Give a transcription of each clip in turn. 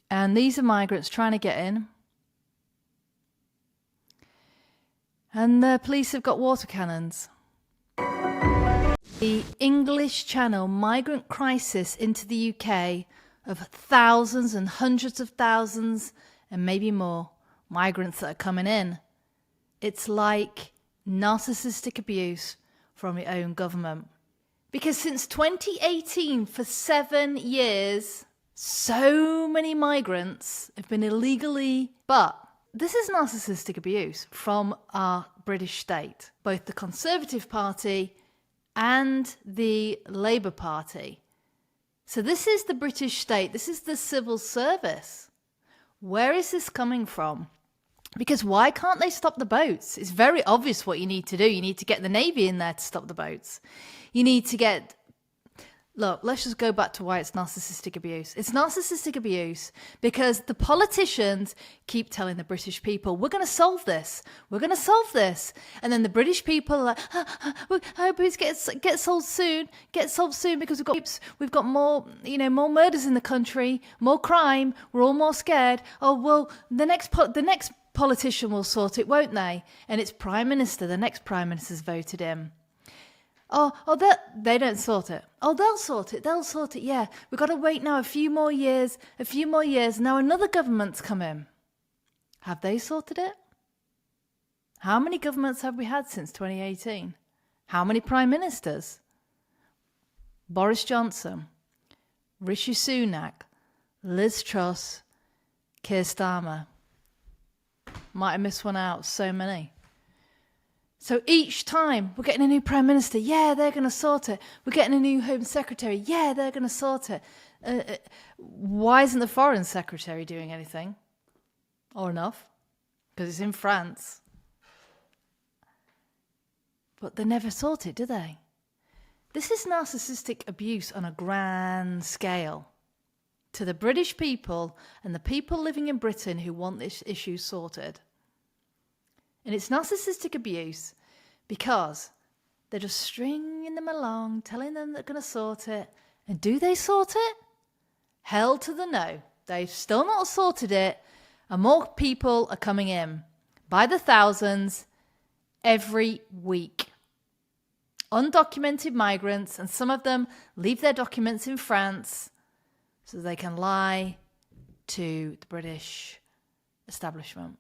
And these are migrants trying to get in. And the police have got water cannons. The English Channel migrant crisis into the UK of thousands and hundreds of thousands and maybe more migrants that are coming in. It's like narcissistic abuse from your own government. Because since 2018, for 7 years, so many migrants have been illegally, but this is narcissistic abuse from our British state, both the Conservative Party and the Labour Party. So this is the British state, this is the civil service. Where is this coming from? Because why can't they stop the boats? It's very obvious what you need to do. You need to get the Navy in there to stop the boats. You need to get... Look, let's just go back to why it's narcissistic abuse. It's narcissistic abuse because the politicians keep telling the British people, we're going to solve this. We're going to solve this. And then the British people are like, I hope it gets solved soon. Get solved soon because we've got more, more murders in the country, more crime. We're all more scared. Oh, well, the next politician will sort it, won't they? And it's Prime Minister. The next Prime Minister's voted in. Oh, they don't sort it. Oh, they'll sort it. Yeah, we've got to wait now a few more years. Now another government's come in. Have they sorted it? How many governments have we had since 2018? How many prime ministers? Boris Johnson, Rishi Sunak, Liz Truss, Keir Starmer. Might have missed one out, so many. So each time we're getting a new Prime Minister, yeah, they're going to sort it. We're getting a new Home Secretary, yeah, they're going to sort it. Why isn't the Foreign Secretary doing anything? Or enough? Because it's in France. But they never sort it, do they? This is narcissistic abuse on a grand scale to the British people and the people living in Britain who want this issue sorted. And it's narcissistic abuse because they're just stringing them along, telling them they're going to sort it. And do they sort it? Hell to the no. They've still not sorted it. And more people are coming in by the thousands every week. Undocumented migrants, and some of them leave their documents in France so they can lie to the British establishment.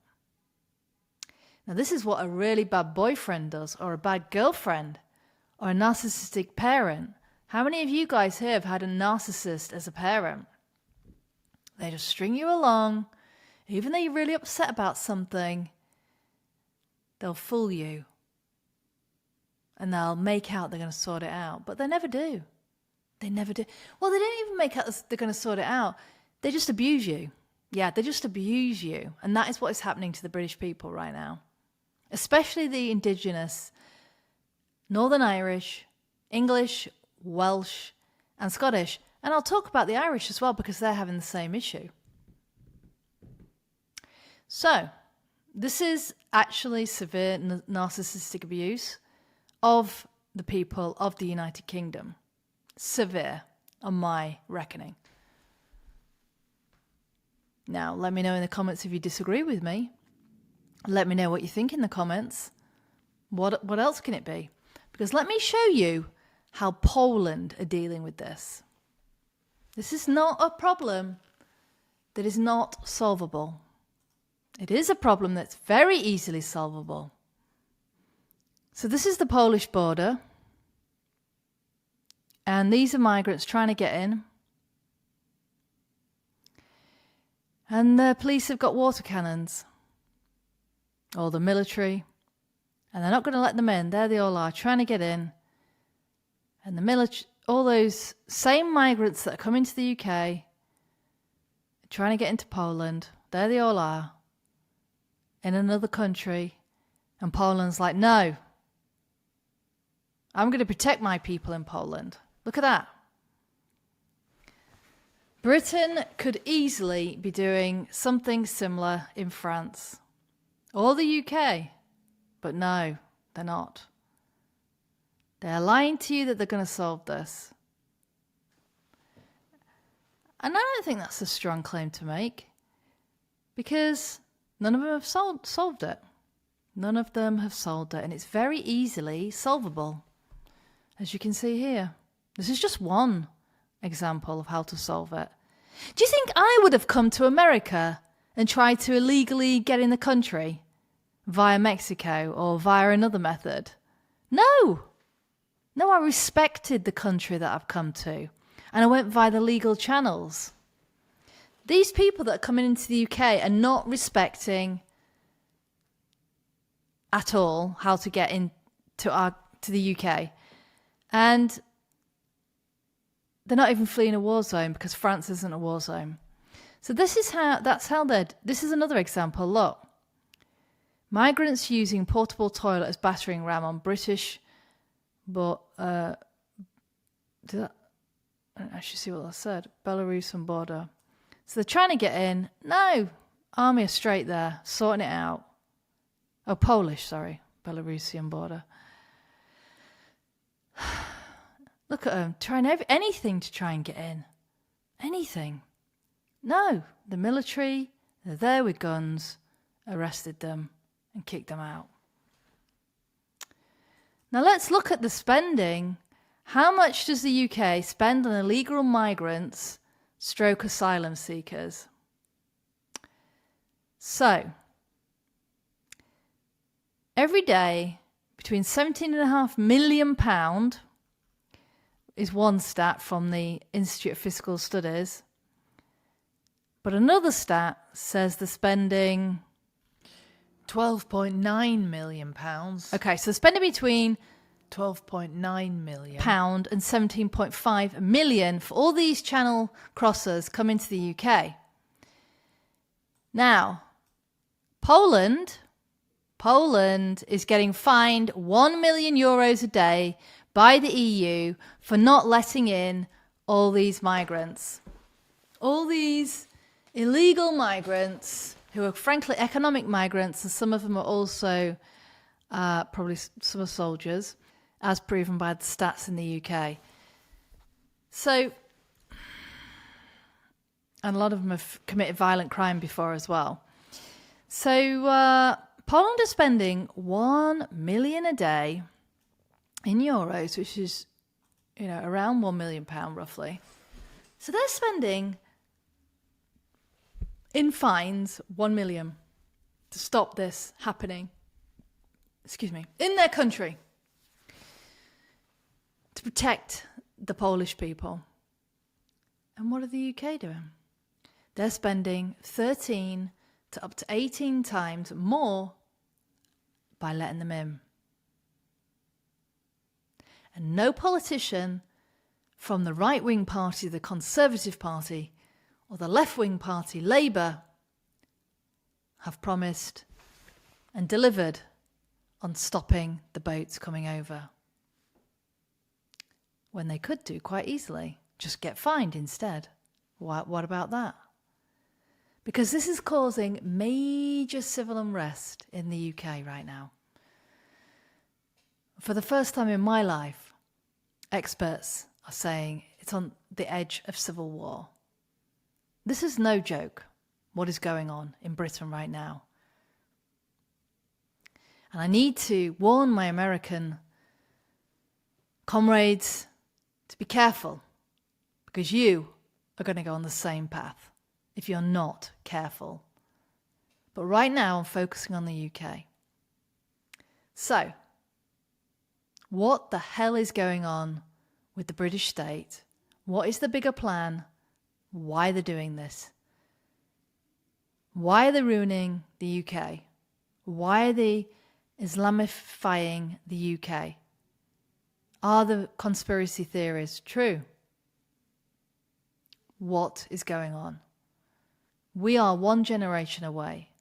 Now, this is what a really bad boyfriend does, or a bad girlfriend, or a narcissistic parent. How many of you guys here have had a narcissist as a parent? They just string you along. Even though you're really upset about something, they'll fool you. And they'll make out they're going to sort it out. But they never do. They never do. Well, they don't even make out they're going to sort it out. They just abuse you. Yeah, they just abuse you. And that is what is happening to the British people right now. Especially the indigenous, Northern Irish, English, Welsh, and Scottish. And I'll talk about the Irish as well because they're having the same issue. So, this is actually severe narcissistic abuse of the people of the United Kingdom. Severe, on my reckoning. Now, let me know in the comments if you disagree with me. Let me know what you think in the comments. What else can it be? Because let me show you how Poland are dealing with this. This is not a problem that is not solvable. It is a problem that's very easily solvable. So this is the Polish border. And these are migrants trying to get in. And the police have got water cannons. Or the military. And they're not going to let them in. There they all are, trying to get in. And the military, all those same migrants that are coming to the UK, trying to get into Poland, there they all are. In another country. And Poland's like, no. I'm going to protect my people in Poland. Look at that. Britain could easily be doing something similar in France. Or the UK. But no, they're not. They're lying to you that they're going to solve this. And I don't think that's a strong claim to make, because none of them have solved it. None of them have solved it, and it's very easily solvable, as you can see here. This is just one example of how to solve it. Do you think I would have come to America and tried to illegally get in the country via Mexico or via another method? No. No, I respected the country that I've come to, and I went via the legal channels. These people that are coming into the UK are not respecting at all how to get to the UK. And they're not even fleeing a war zone, because France isn't a war zone. So this is another example. Look, migrants using portable toilet as battering ram on British, but I don't actually see what that said. Belarusian border. So they're trying to get in. No, army are straight there, sorting it out. Oh, Polish, sorry, Belarusian border. Look at them, trying anything to try and get in. Anything. No, the military, they're there with guns, arrested them and kicked them out. Now let's look at the spending. How much does the UK spend on illegal migrants / asylum seekers? So, every day, between £17.5 million is one stat from the Institute of Fiscal Studies. But another stat says they're spending £12.9 million. Okay, so spending between £12.9 million pound and 17.5 million for all these channel crossers coming to the UK. Now, Poland is getting fined €1 million a day by the EU for not letting in all these migrants. All these illegal migrants who are frankly economic migrants, and some of them are also probably some are soldiers, as proven by the stats in the UK. So, and a lot of them have committed violent crime before as well. So Poland is spending 1 million a day in euros, which is, around £1 million roughly. So they're spending in fines 1 million to stop this happening. In their country, to protect the Polish people. And what are the UK doing? They're spending 13 to up to 18 times more by letting them in. And no politician from the right-wing party, the Conservative Party, or the left-wing party, Labour, have promised and delivered on stopping the boats coming over. When they could do quite easily, just get fined instead. What about that? Because this is causing major civil unrest in the UK right now. For the first time in my life, experts are saying it's on the edge of civil war. This is no joke, what is going on in Britain right now. And I need to warn my American comrades to be careful, because you are going to go on the same path if you're not careful. But right now I'm focusing on the UK. So, what the hell is going on with the British state? What is the bigger plan? Why they're doing this? Why are they ruining the UK? Why are they Islamifying the UK? Are the conspiracy theories true? What is going on? We are one generation away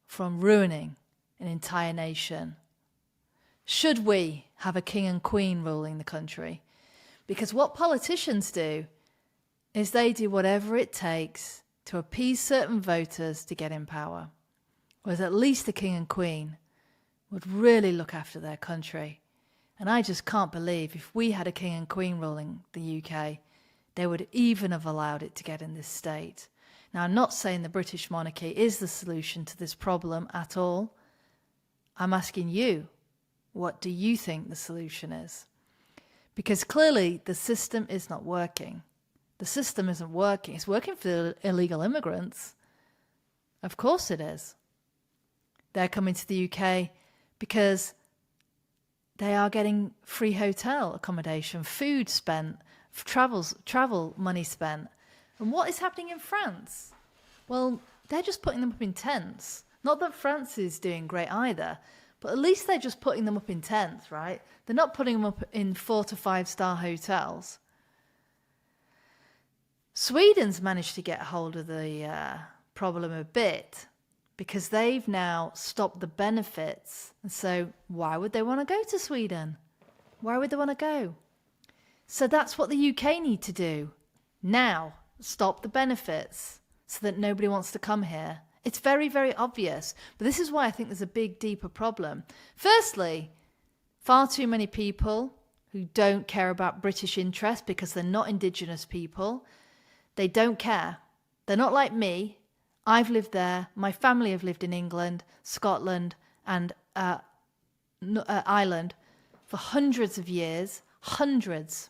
from ruining an entire nation. Should we have a king and queen ruling the country? Because what politicians do is they do whatever it takes to appease certain voters to get in power. Whereas at least the king and queen would really look after their country. And I just can't believe if we had a king and queen ruling the UK, they would even have allowed it to get in this state. Now, I'm not saying the British monarchy is the solution to this problem at all. I'm asking you, what do you think the solution is? Because clearly the system is not working. The system isn't working. It's working for illegal immigrants. Of course it is. They're coming to the UK because they are getting free hotel accommodation, food spent, travel money spent. And what is happening in France? Well, they're just putting them up in tents. Not that France is doing great either, but at least they're just putting them up in tents, right? They're not putting them up in 4 to 5 star hotels. Sweden's managed to get hold of the problem a bit because they've now stopped the benefits. And so why would they want to go to Sweden? Why would they want to go? So that's what the UK need to do. Now, stop the benefits so that nobody wants to come here. It's very, very obvious. But this is why I think there's a big, deeper problem. Firstly, far too many people who don't care about British interests because they're not Indigenous people. They don't care. They're not like me. I've lived there. My family have lived in England, Scotland, and Ireland for hundreds of years. Hundreds.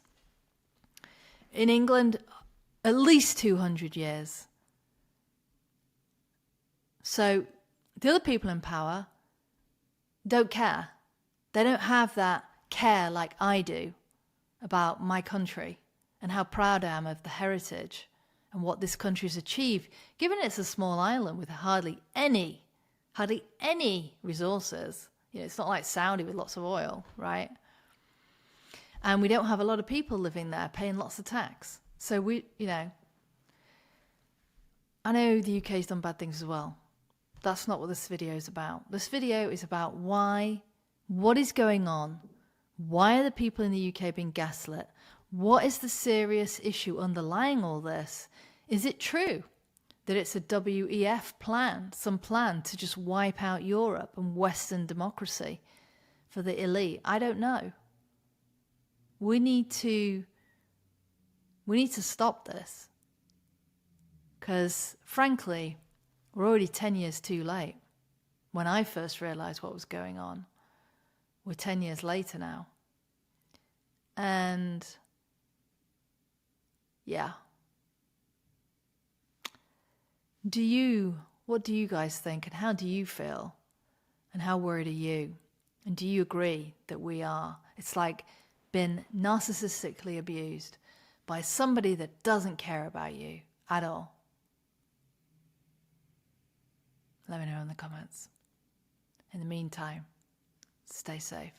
In England, at least 200 years. So the other people in power don't care. They don't have that care like I do about my country and how proud I am of the heritage and what this country has achieved, given it's a small island with hardly any resources. You know, it's not like Saudi with lots of oil, right? And we don't have a lot of people living there paying lots of tax. So I know the UK's done bad things as well. That's not what this video is about. This video is about what is going on? Why are the people in the UK being gaslit? What is the serious issue underlying all this? Is it true that it's a WEF plan, some plan to just wipe out Europe and Western democracy for the elite? I don't know. We need to stop this. Because, frankly, we're already 10 years too late. When I first realised what was going on, we're 10 years later now. And, yeah. What do you guys think, and how do you feel? And how worried are you? And do you agree that we are? It's like been narcissistically abused by somebody that doesn't care about you at all. Let me know in the comments. In the meantime, stay safe.